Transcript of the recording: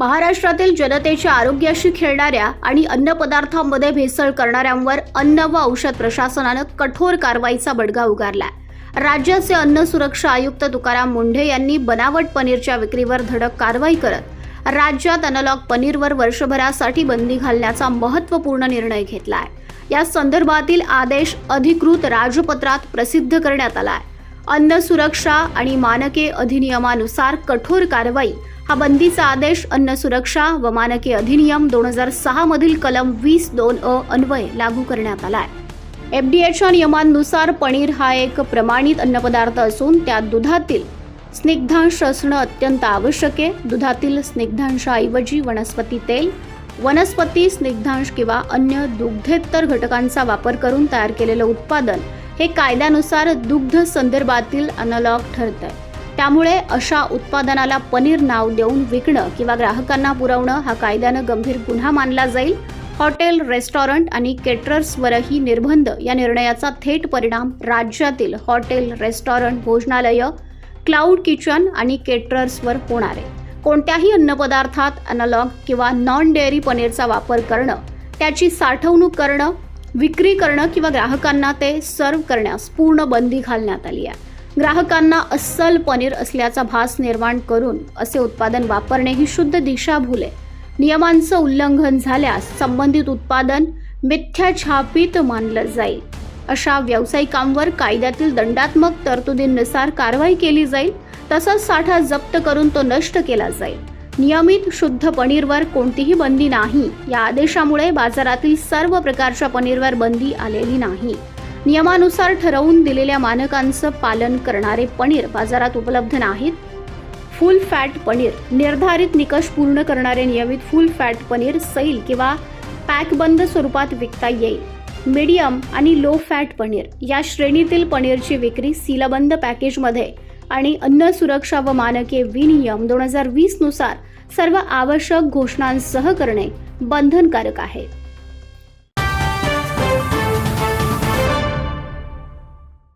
महाराष्ट्रातील जनतेच्या आरोग्याशी खेळणाऱ्या आणि अन्नपदार्थांमध्ये भेसळ करणाऱ्यांवर अन्न व औषध प्रशासनानं कठोर कारवाईचा बडगा उगारलाय। राज्याचे अन्न सुरक्षा आयुक्त तुकाराम मुंढे यांनी बनावट पनीरच्या विक्रीवर धडक कारवाई करत राज्यात अनलॉग पनीरवर वर्षभरासाठी बंदी घालण्याचा महत्त्वपूर्ण निर्णय घेतलाय। या संदर्भातील आदेश अधिकृत राजपत्रात प्रसिद्ध करण्यात आलाय। अन्न सुरक्षा आणि मानके अधिनियमानुसार कठोर कारवाई हा बंदीचा आदेश अन्न सुरक्षा व मानके अधिनियम 2006 मधील कलम 20(2)(अ) अन्वये लागू करण्यात आलाय। FDAच्या नियमांनुसार पनीर हा एक प्रमाणित अन्नपदार्थ असून त्यात दुधातील स्निग्धांश असणं अत्यंत आवश्यक आहे। दुधातील स्निग्धांशाऐवजी वनस्पती तेल, वनस्पती स्निग्धांश किंवा अन्य दुग्धेतर घटकांचा वापर करून तयार केलेलं उत्पादन हे कायद्यानुसार दुग्ध संदर्भातील अनलॉग ठरतंय। त्यामुळे अशा उत्पादनाला पनीर नाव देऊन विकणं किंवा ग्राहकांना पुरवणं हा कायद्यानं गंभीर गुन्हा मानला जाईल। हॉटेल, रेस्टॉरंट आणि केटरर्सवरही निर्बंध या निर्णयाचा थेट परिणाम राज्यातील हॉटेल, रेस्टॉरंट, भोजनालय, क्लाउड किचन आणि केटरर्सवर होणार आहे। कोणत्याही अन्नपदार्थात अनलॉग किंवा नॉन डेअरी पनीरचा वापर करणं, त्याची साठवणूक करणं, विक्री करणं किंवा ग्राहकांना ते सर्व्ह करण्यास पूर्ण बंदी घालण्यात आली आहे। ग्राहकांना अस्सल पनीर असल्याचा भास निर्माण करून असे उत्पादन वापरणे ही शुद्ध दिशाभूल आहे। नियमांचं उल्लंघन झाल्यास संबंधित उत्पादन मिथ्याछापित मानलं जाईल। अशा व्यावसायिकांवर कायद्यातील दंडात्मक तरतुदींनुसार कारवाई केली जाईल। तसंच साठा जप्त करून तो नष्ट केला जाईल। नियमित शुद्ध पनीरवर कोणतीही बंदी नाही। या आदेशामुळे बाजारातील सर्व प्रकारच्या पनीरवर बंदी आलेली नाही। नियमानुसार ठरवून दिलेल्या मानकांचं पालन करणारे पनीर बाजारात उपलब्ध नाहीत। फुल फॅट पनीर, निर्धारित निकष पूर्ण करणारे नियमित फुल फॅट पनीर सैल किंवा पॅकबंद स्वरूपात विकता येईल। मीडियम आणि लो फॅट पनीर या श्रेणीतील पनीरची विक्री सीलबंद पॅकेजमध्ये आणि अन्न सुरक्षा व मानके विनियम 2020 नुसार सर्व आवश्यक घोषणांसह करणे बंधनकारक आहे।